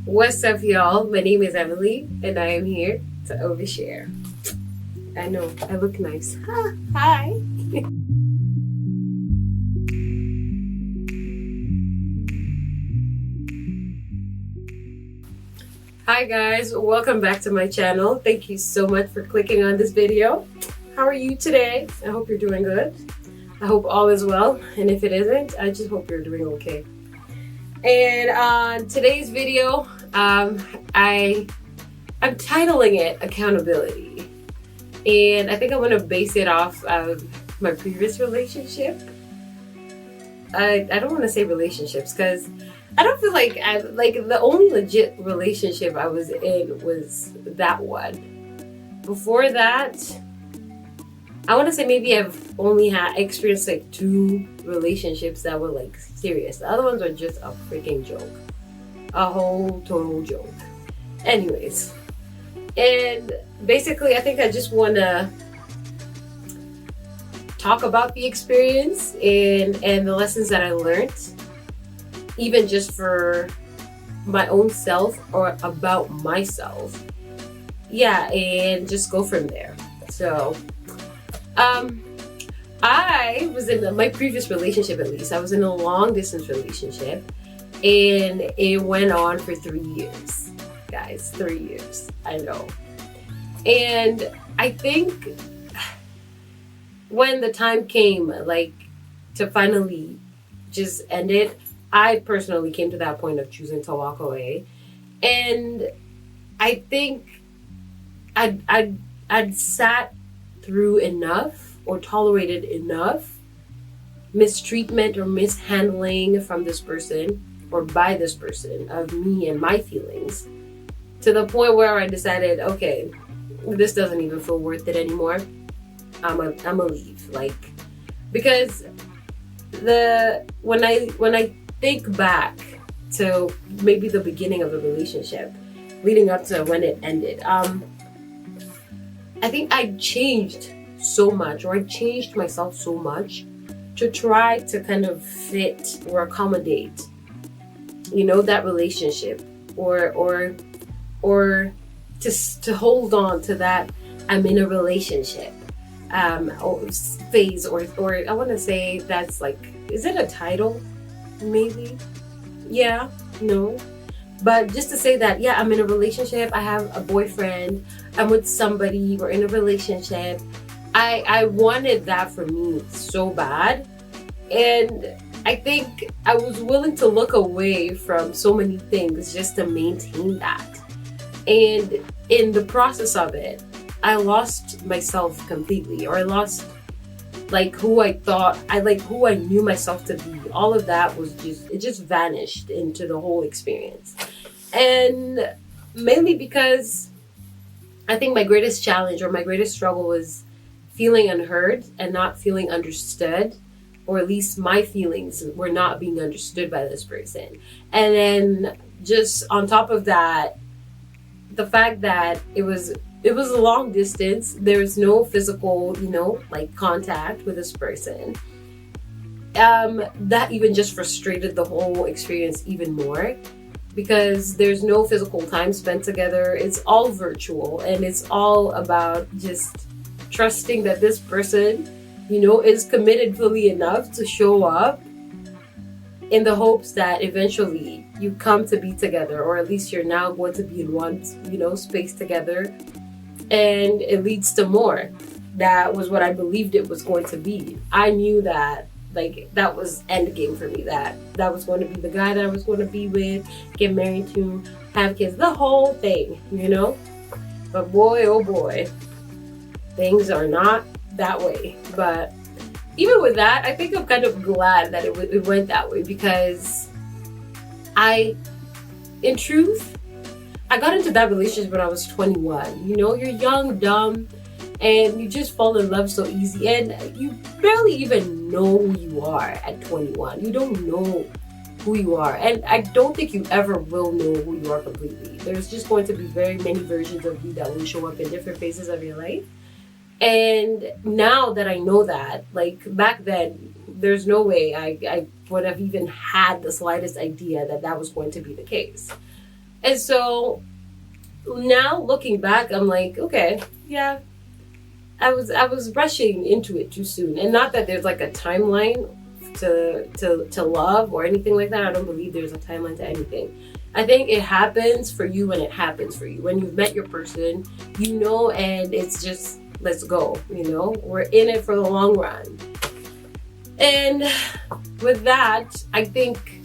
What's up, y'all? My name is Emily, and I am here to overshare. I know, I look nice. Hi. Hi, guys. Welcome back to my channel. Thank you so much for clicking on this video. How are you today? I hope you're doing good. I hope all is well, and if it isn't, I just hope you're doing okay. And on today's video, I'm titling it Accountability. And I think I'm gonna base it off of my previous relationship. I don't want to say relationships because I don't feel like the only legit relationship I was in was that one. Before that, I want to say maybe I've only experienced like 2 relationships that were like serious. The other ones are just a freaking joke. A whole total joke. Anyways. And basically I think I just want to talk about the experience and the lessons that I learned. Even just for my own self or about myself. Yeah, and just go from there. So I was in my previous relationship, at least I was in a long distance relationship, and it went on for 3 years, guys. 3 years, I know. And I think when the time came like to finally just end it, I personally came to that point of choosing to walk away. And I think I'd sat through enough or tolerated enough mistreatment or mishandling from this person or by this person of me and my feelings to the point where I decided, okay, this doesn't even feel worth it anymore. I'm a leave. Like, because when I think back to maybe the beginning of the relationship leading up to when it ended, I think I changed so much, or I changed myself so much to try to kind of fit or accommodate, that relationship, or to hold on to that I'm in a relationship or phase, or I want to say that's like, is it a title? Maybe. Yeah. No. But just to say that, yeah, I'm in a relationship. I have a boyfriend. I'm with somebody. We're in a relationship. I wanted that for me so bad. And I think I was willing to look away from so many things just to maintain that. And in the process of it, I lost myself completely, or I lost who I thought who I knew myself to be. All of that was just vanished into the whole experience. And mainly because I think my greatest challenge or my greatest struggle was feeling unheard and not feeling understood, or at least my feelings were not being understood by this person. And then just on top of that, the fact that it was a long distance. There's no physical, contact with this person. That even just frustrated the whole experience even more, because there's no physical time spent together. It's all virtual, and it's all about just trusting that this person, is committed fully enough to show up in the hopes that eventually you come to be together, or at least you're now going to be in one, space together, and it leads to more. That was what I believed it was going to be. I knew that that was end game for me, that was going to be the guy that I was going to be with, get married to, have kids, the whole thing, But boy, oh boy, things are not that way. But even with that, I think I'm kind of glad that it went that way, because in truth, I got into that relationship when I was 21. You're young, dumb, and you just fall in love so easy, and you barely even know who you are at 21. You don't know who you are, and I don't think you ever will know who you are completely. There's just going to be very many versions of you that will show up in different phases of your life. And now that I know that, back then, there's no way I would have even had the slightest idea that was going to be the case. And so now looking back, I'm like, okay, yeah, I was rushing into it too soon. And not that there's like a timeline to love or anything like that. I don't believe there's a timeline to anything. I think it happens for you when it happens for you. When you've met your person, and it's just let's go, We're in it for the long run. And with that, I think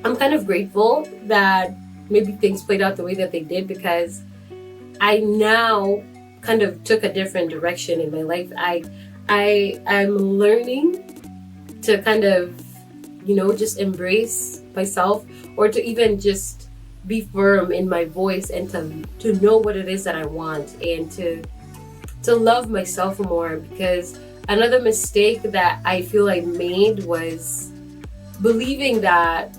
I'm kind of grateful that maybe things played out the way that they did, because I now kind of took a different direction in my life. I'm learning to kind of, just embrace myself, or to even just be firm in my voice, and to know what it is that I want, and to love myself more. Because another mistake that I feel I made was believing that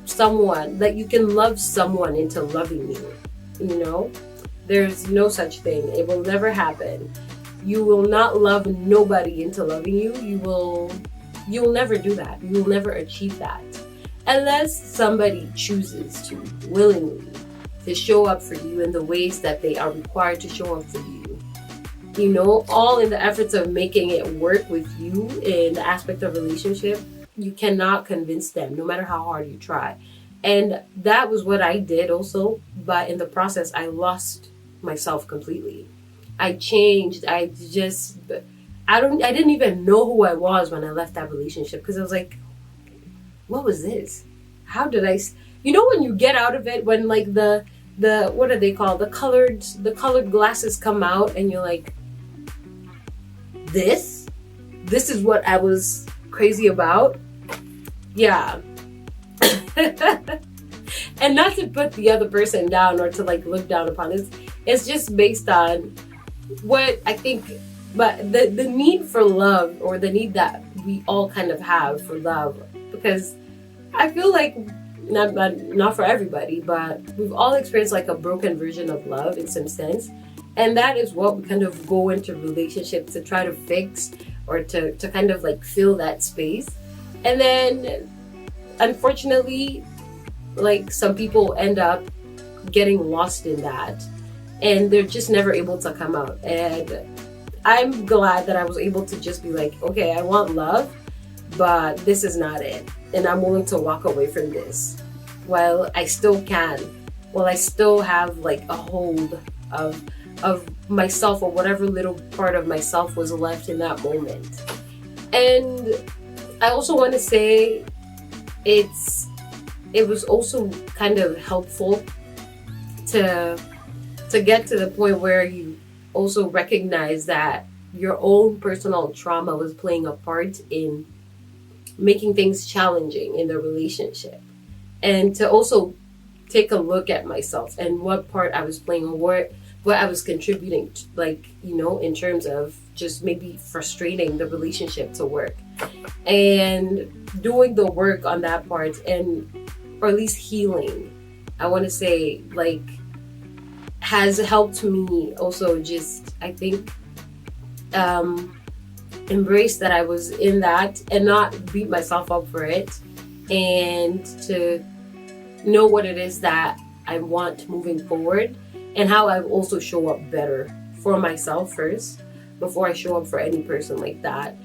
you can love someone into loving you. There's no such thing. It will never happen. You will not love nobody into loving you. You will never do that. You will never achieve that. Unless somebody chooses to willingly to show up for you in the ways that they are required to show up for you. All in the efforts of making it work with you in the aspect of relationship. You cannot convince them, no matter how hard you try. And that was what I did also. But in the process, I lost myself completely. I changed. I didn't even know who I was when I left that relationship, because I was like, what was this? How did I, when you get out of it, when like the what are they called? The colored glasses come out, and you're like, this is what I was crazy about. Yeah. And not to put the other person down or to like look down upon it. It's just based on what I think, but the need for love, or the need that we all kind of have for love. Because I feel like, not for everybody, but we've all experienced like a broken version of love in some sense. And that is what we kind of go into relationships to try to fix, or to kind of like fill that space. And then, unfortunately, like some people end up getting lost in that, and they're just never able to come out. And I'm glad that I was able to just be like, okay, I want love, but this is not it. And I'm willing to walk away from this while I still can, while I still have like a hold of myself, or whatever little part of myself was left in that moment. And I also want to say it was also kind of helpful to get to the point where you also recognize that your own personal trauma was playing a part in making things challenging in the relationship, and to also take a look at myself and what part I was playing, or what I was contributing to, like, in terms of just maybe frustrating the relationship to work. And doing the work on that part, or at least healing, I want to say, like, has helped me also just, I think, embrace that I was in that, and not beat myself up for it, and to know what it is that I want moving forward, and how I also show up better for myself first before I show up for any person like that.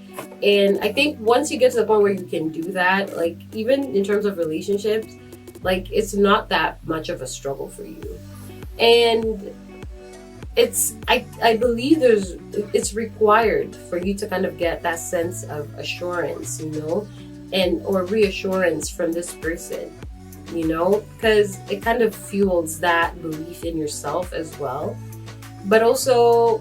And I think once you get to the point where you can do that, like even in terms of relationships, like it's not that much of a struggle for you. And I believe it's required for you to kind of get that sense of assurance, and or reassurance from this person, because it kind of fuels that belief in yourself as well. But also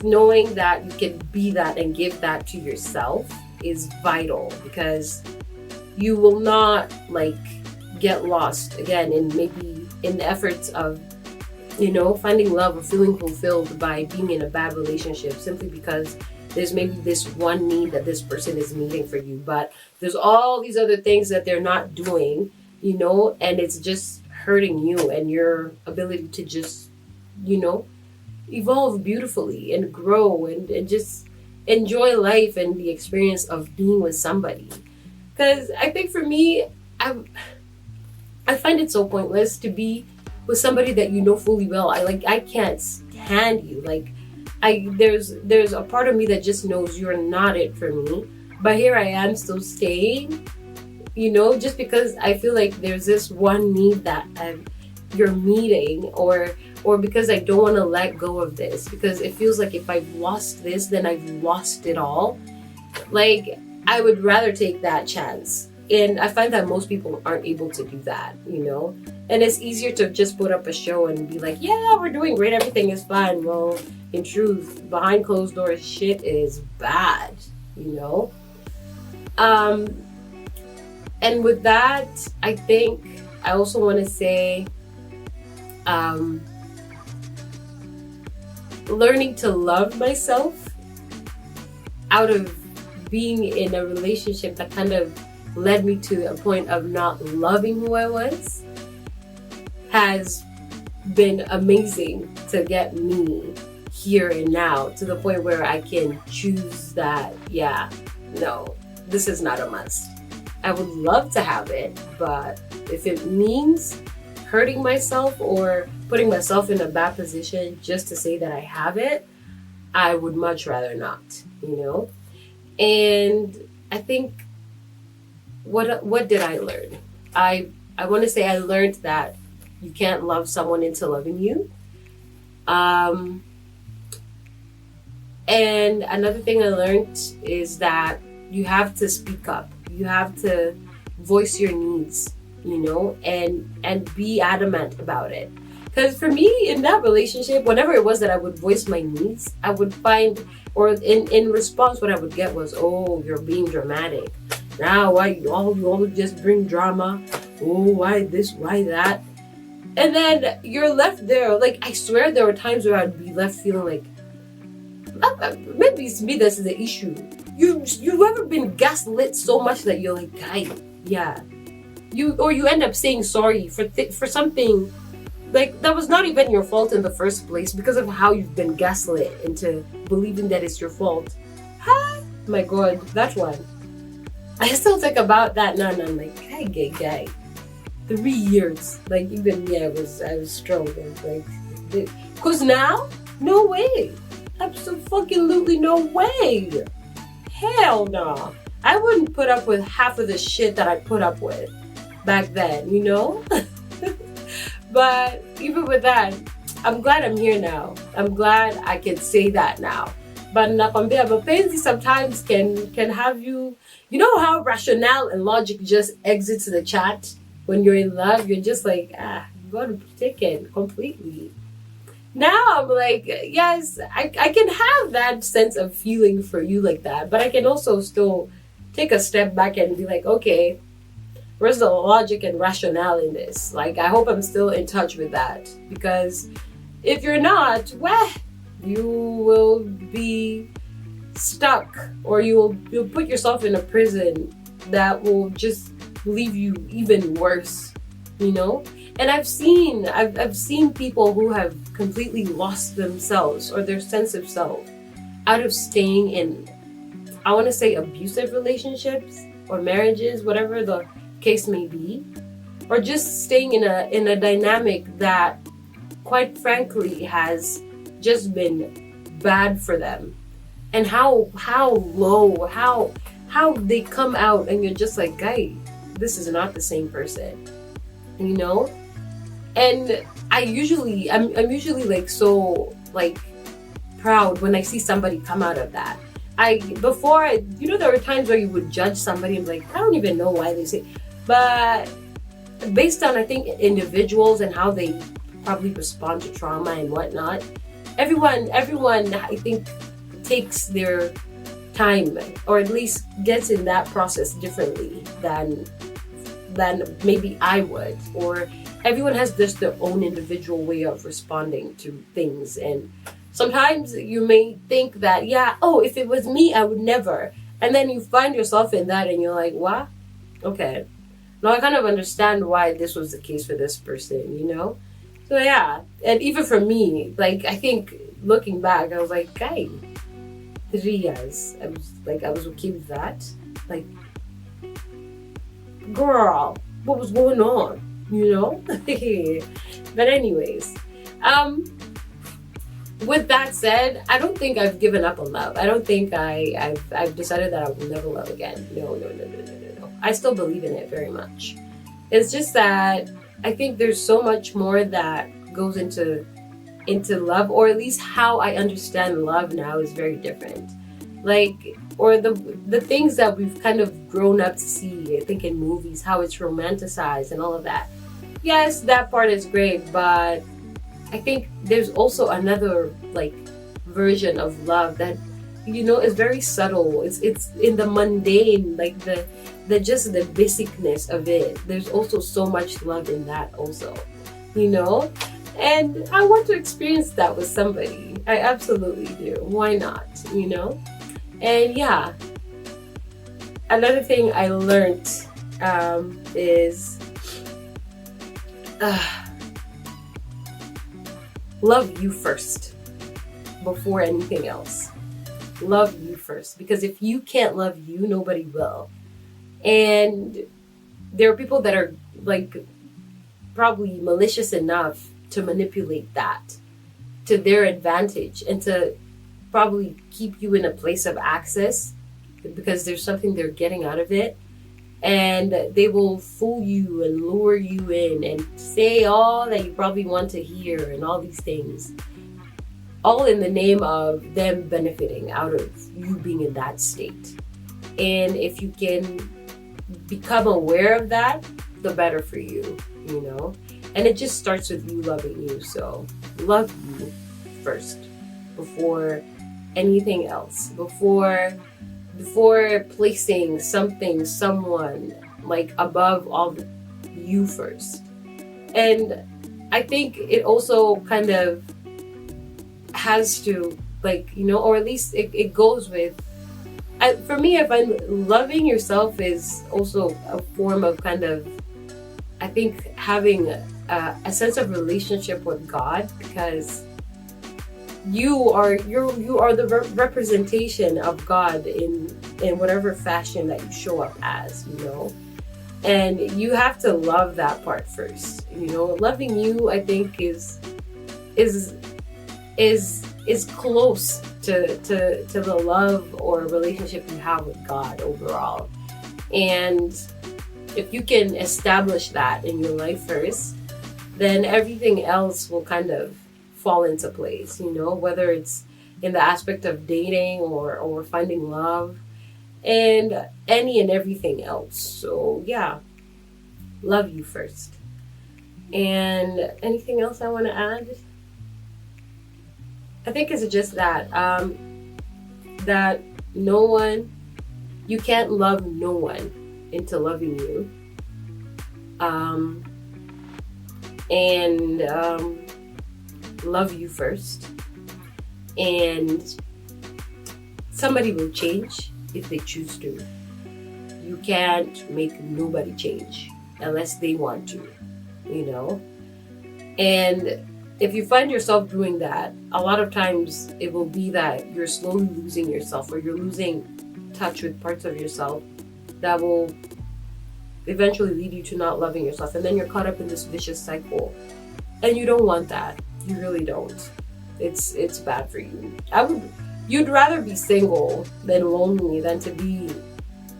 knowing that you can be that and give that to yourself is vital, because you will not like get lost again in the efforts of finding love or feeling fulfilled by being in a bad relationship, simply because there's maybe this one need that this person is meeting for you, but there's all these other things that they're not doing, and it's just hurting you and your ability to just evolve beautifully and grow and just enjoy life and the experience of being with somebody. Because I think for me, I find it so pointless to be with somebody that you know fully well, I can't stand you. Like, there's a part of me that just knows you're not it for me. But here I am still staying, just because I feel like there's this one need that you're meeting, or because I don't want to let go of this, because it feels like if I've lost this, then I've lost it all. Like, I would rather take that chance. And I find that most people aren't able to do that, And it's easier to just put up a show and be like, yeah, we're doing great, everything is fine. Well, in truth, behind closed doors, shit is bad, And with that, I think I also want to say, learning to love myself out of being in a relationship that kind of led me to a point of not loving who I was has been amazing to get me here and now to the point where I can choose that, no, this is not a must. I would love to have it, but if it means hurting myself or putting myself in a bad position just to say that I have it, I would much rather not, And I think, what did I learn? I want to say I learned that you can't love someone into loving you. And another thing I learned is that you have to speak up. You have to voice your needs, and be adamant about it. Because for me, in that relationship, whenever it was that I would voice my needs, I would find, or in response, what I would get was, oh, you're being dramatic. Now, why you always just bring drama? Oh, why this, why that? And then you're left there. Like, I swear there were times where I'd be left feeling like, maybe it's me that's the issue. You've ever been gaslit so much that you're like, guy, yeah. You end up saying sorry for something like that was not even your fault in the first place because of how you've been gaslit into believing that it's your fault. My God, that one. I still think about that now, and I'm like, hey, gay guy. 3 years, like even me, I was strong. Like, cause now, no way, absolutely no way. Hell no. I wouldn't put up with half of the shit that I put up with back then, But even with that, I'm glad I'm here now. I'm glad I can say that now. But mapenzi sometimes can have you, how rationale and logic just exits the chat when you're in love. You're just like, you got to take it completely. Now I'm like, yes, I can have that sense of feeling for you like that, but I can also still take a step back and be like, okay, where's the logic and rationale in this? Like, I hope I'm still in touch with that, because if you're not, well, you will be stuck, or you'll put yourself in a prison that will just leave you even worse, And I've seen people who have completely lost themselves or their sense of self out of staying in, I want to say, abusive relationships or marriages, whatever the case may be, or just staying in a dynamic that, quite frankly, has just been bad for them. And how low, how they come out, and you're just like, guy, this is not the same person, And I'm usually like so like proud when I see somebody come out of that. There were times where you would judge somebody and be like, I don't even know why they say, but based on, I think, individuals and how they probably respond to trauma and whatnot, everyone I think takes their time, or at least gets in that process differently than maybe I would, or everyone has just their own individual way of responding to things. And sometimes you may think that, if it was me, I would never. And then you find yourself in that and you're like, what? Okay. Now I kind of understand why this was the case for this person, So yeah. And even for me, like, I think looking back, I was like, guy, 3 years. I was okay with that. Like, girl, what was going on? you know? But anyways, um, with that said, I don't think I've given up on love. I don't think I've decided that I will never love again. No, no, no, no, no, no, no. I still believe in it very much. It's just that I think there's so much more that goes into love, or at least how I understand love now is very different. Like, or the things that we've kind of grown up to see, I think in movies, how it's romanticized and all of that. Yes, that part is great, but I think there's also another like version of love that is very subtle. It's in the mundane, like the just the basicness of it. There's also so much love in that also, you know? And I want to experience that with somebody. I absolutely do. Why not? And yeah, another thing I learned is love you first before anything else. Love you first. Because if you can't love you, nobody will. And there are people that are like probably malicious enough to manipulate that to their advantage and to probably keep you in a place of access because there's something they're getting out of it. And they will fool you and lure you in and say all that you probably want to hear and all these things, all in the name of them benefiting out of you being in that state. And if you can become aware of that, the better for you, And it just starts with you loving you. So love you first before anything else. Before placing something, someone like above all you first. And I think it also kind of has to or at least it goes with for me, I find loving yourself is also a form of kind of, I think, having a sense of relationship with God, because you are the representation of God in whatever fashion that you show up as, and you have to love that part first. Loving you, I think, is close to the love or relationship you have with God overall. And if you can establish that in your life first, then everything else will kind of fall into place, whether it's in the aspect of dating or finding love and any and everything else. So yeah, love you first. And anything else I want to add? I think it's just that that you can't love no one into loving you, and love you first. And somebody will change if they choose to. You can't make nobody change unless they want to, And if you find yourself doing that, a lot of times it will be that you're slowly losing yourself, or you're losing touch with parts of yourself that will eventually lead you to not loving yourself. And then you're caught up in this vicious cycle. And you don't want that. You really don't. It's bad for you. You'd rather be single than lonely than to be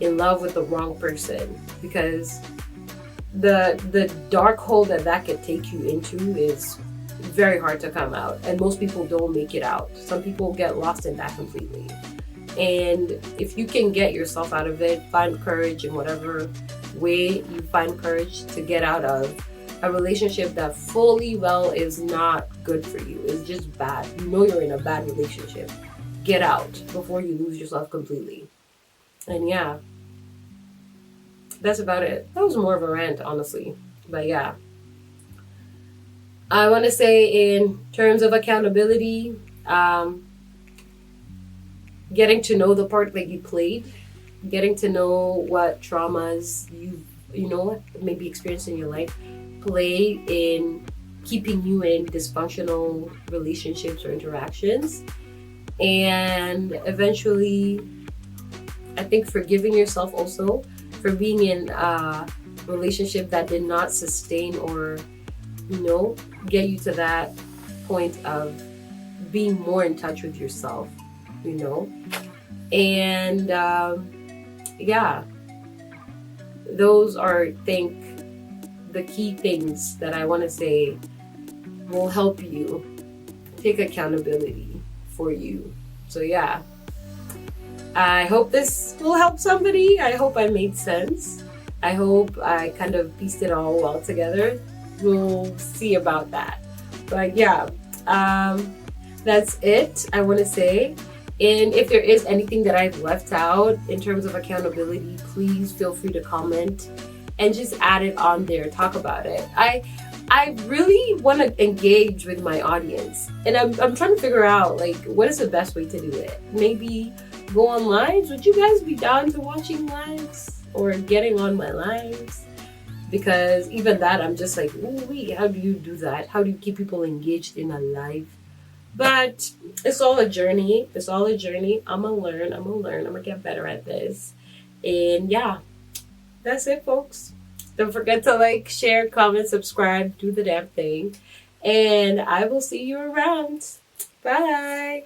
in love with the wrong person, because the dark hole that could take you into is very hard to come out, and most people don't make it out. Some people get lost in that completely. And if you can get yourself out of it, find courage in whatever way you find courage to get out of a relationship that fully well is not good for you, it's just bad. You're in a bad relationship. Get out before you lose yourself completely. And yeah, that's about it. That was more of a rant, honestly. But yeah, I want to say in terms of accountability, getting to know the part that you played, getting to know what traumas you've maybe experienced in your life play in keeping you in dysfunctional relationships or interactions. And eventually, I think forgiving yourself also for being in relationship that did not sustain or, get you to that point of being more in touch with yourself, and yeah, those are, I think, the key things that I want to say will help you take accountability for you. So yeah, I hope this will help somebody. I hope I made sense. I hope I kind of pieced it all well together. We'll see about that. But yeah, that's it, I want to say. And if there is anything that I've left out in terms of accountability, please feel free to comment and just add it on there. Talk about it. I really want to engage with my audience, and I'm trying to figure out like what is the best way to do it. Maybe go on lives. Would you guys be down to watching lives or getting on my lives? Because even that, I'm just like, ooh, wait, how do you do that? How do you keep people engaged in a live? But it's all a journey. It's all a journey. I'm gonna learn. I'm gonna get better at this. And yeah, that's it, folks. Don't forget to like, share, comment, subscribe, do the damn thing. And I will see you around. Bye.